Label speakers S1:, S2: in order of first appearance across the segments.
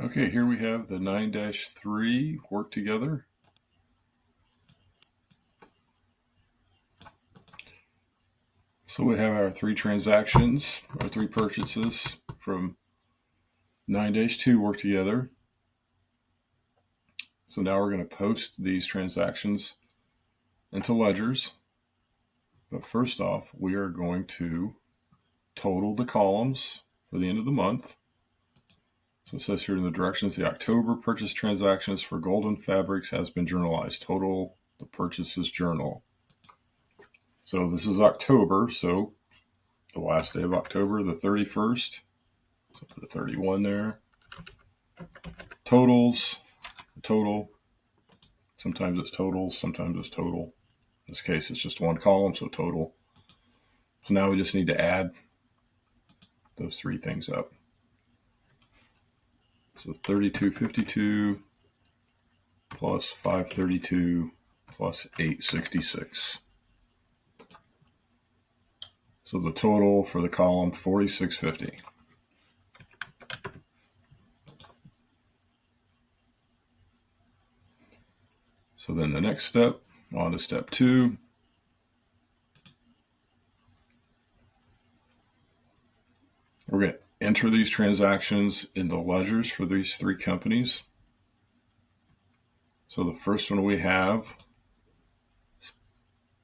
S1: Okay, here we have the 9-3 work together. So we have our three transactions, our three purchases from 9-2 work together. So now we're going to post these transactions into ledgers. But first off, we are going to total the columns for the end of the month. So it says here in the directions, the October purchase transactions for Golden Fabrics has been journalized. Total the purchases journal. So this is October, so the last day of October, the 31st. So put a 31 there. Totals, total. Sometimes it's totals, sometimes it's total. In this case, it's just one column, so total. So now we just need to add those three things up. So 3252 plus 532 plus 866. So the total for the column, 4650. So then the next step, on to step 2. We're going to enter these transactions in the ledgers for these three companies. So the first one we have,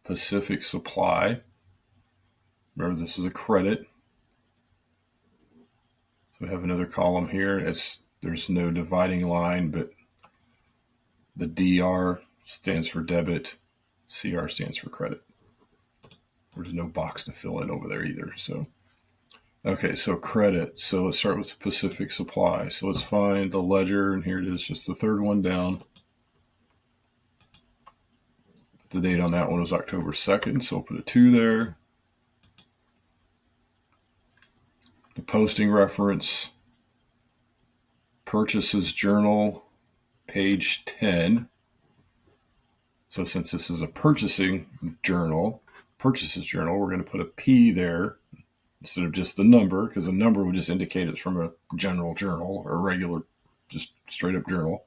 S1: Pacific Supply. Remember, this is a credit. So we have another column here. There's no dividing line, but the DR stands for debit, CR stands for credit. There's no box to fill in over there either. So, okay, so credit. So let's start with Pacific Supply. So let's find the ledger, and here it is, just the third one down. The date on that one was October 2nd, so we'll put a 2 there. The posting reference, purchases journal, page 10. So since this is a purchases journal, we're going to put a P there instead of just the number, because the number would just indicate it's from a general journal or a regular, just straight up journal.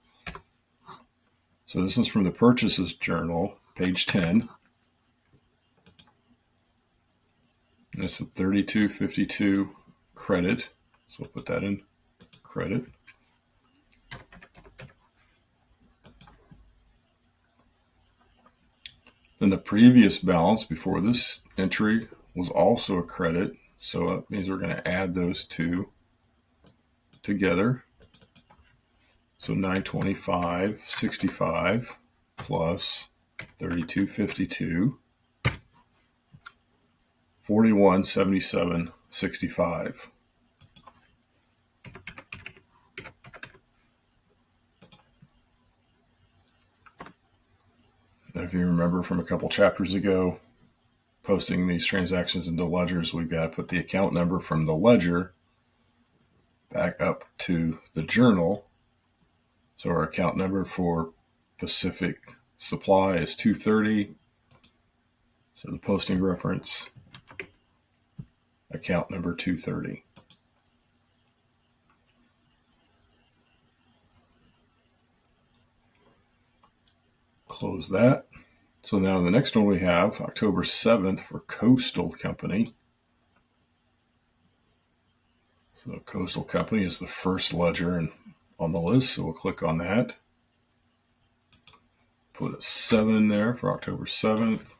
S1: So this is from the purchases journal, page 10. And it's a 3252 credit. So we'll put that in credit. Then the previous balance before this entry was also a credit. So that means we're going to add those two together. So 925.65 plus 3252, 4177.65. And if you remember from a couple chapters ago, posting these transactions into ledgers, we've got to put the account number from the ledger back up to the journal. So our account number for Pacific Supply is 230. So the posting reference, account number 230. Close that. So now the next one we have, October 7th for Coastal Company. So Coastal Company is the first ledger on the list, so we'll click on that. Put a 7 there for October 7th.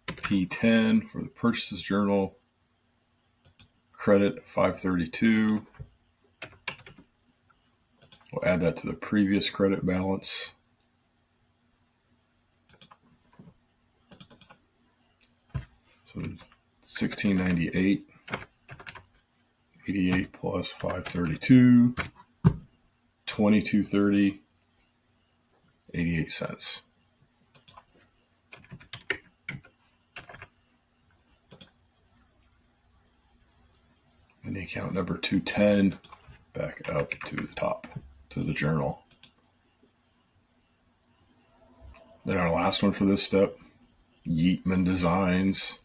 S1: P10 for the purchases journal. Credit 532. We'll add that to the previous credit balance. So 1698. 88 plus 532. 2230. 88 cents. And the account number 210 back up to the top, to the journal. Then our last one for this step, Yeatman Designs.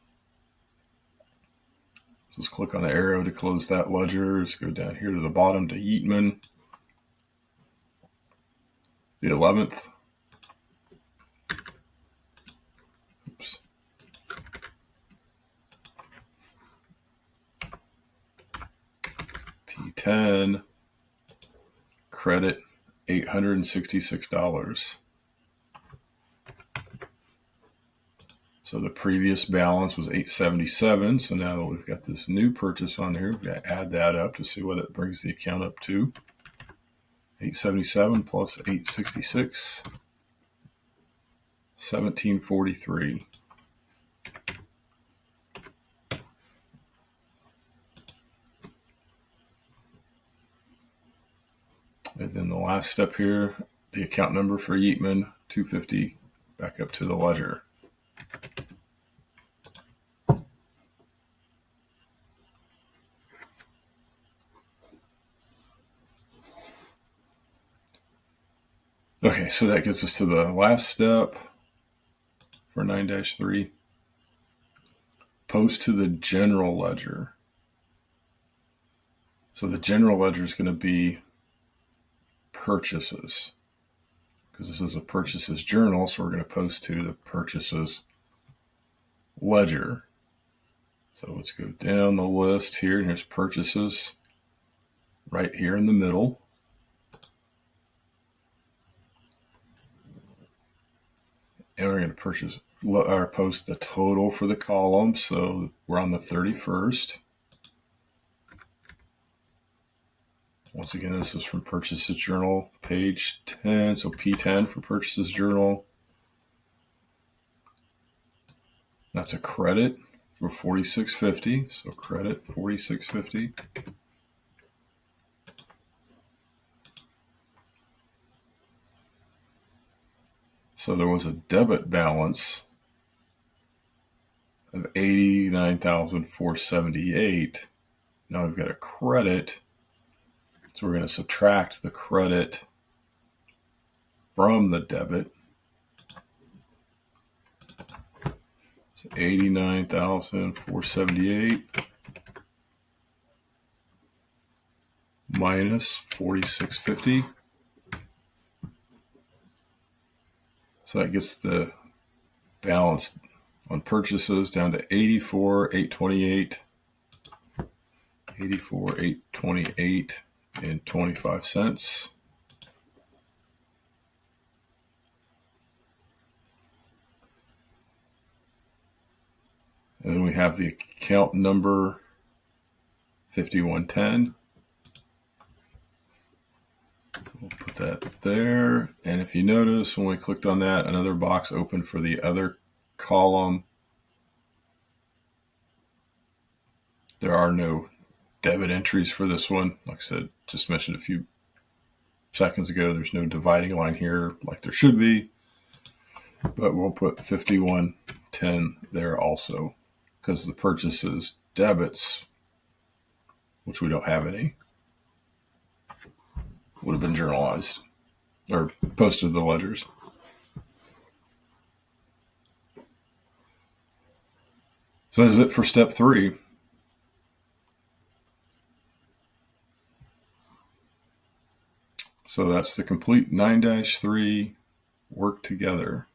S1: So let's click on the arrow to close that ledger. Let's go down here to the bottom to Yeatman. the 11th. Oops. P10, credit $866. So the previous balance was $877. So now that we've got this new purchase on here, we've got to add that up to see what it brings the account up to. 877 plus 866, 1743. And then the last step here, the account number for Yeatman, 250, back up to the ledger. Okay, so that gets us to the last step for 9-3. Post to the general ledger. So the general ledger is going to be purchases, because this is a purchases journal, so we're going to post to the purchases ledger. So let's go down the list here, and here's purchases right here in the middle. And we're going to post the total for the column. So we're on the 31st. Once again, this is from Purchases Journal, page 10. So P10 for Purchases Journal. That's a credit for $46.50. So credit $46.50. So there was a debit balance of $89,478. Now we've got a credit. So we're going to subtract the credit from the debit. So $89,478 minus $46.50. So that gets the balance on purchases down to $84,828. $84,828 and 25 cents. And then we have the account number 5110. We'll put that there. And if you notice, when we clicked on that, another box opened for the other column. There are no debit entries for this one. Like I said, just mentioned a few seconds ago, there's no dividing line here like there should be. But we'll put 5110 there also, because the purchases debits, which we don't have any, would have been journalized or posted to the ledgers. So that's it for step 3. So that's the complete 9-3 work together.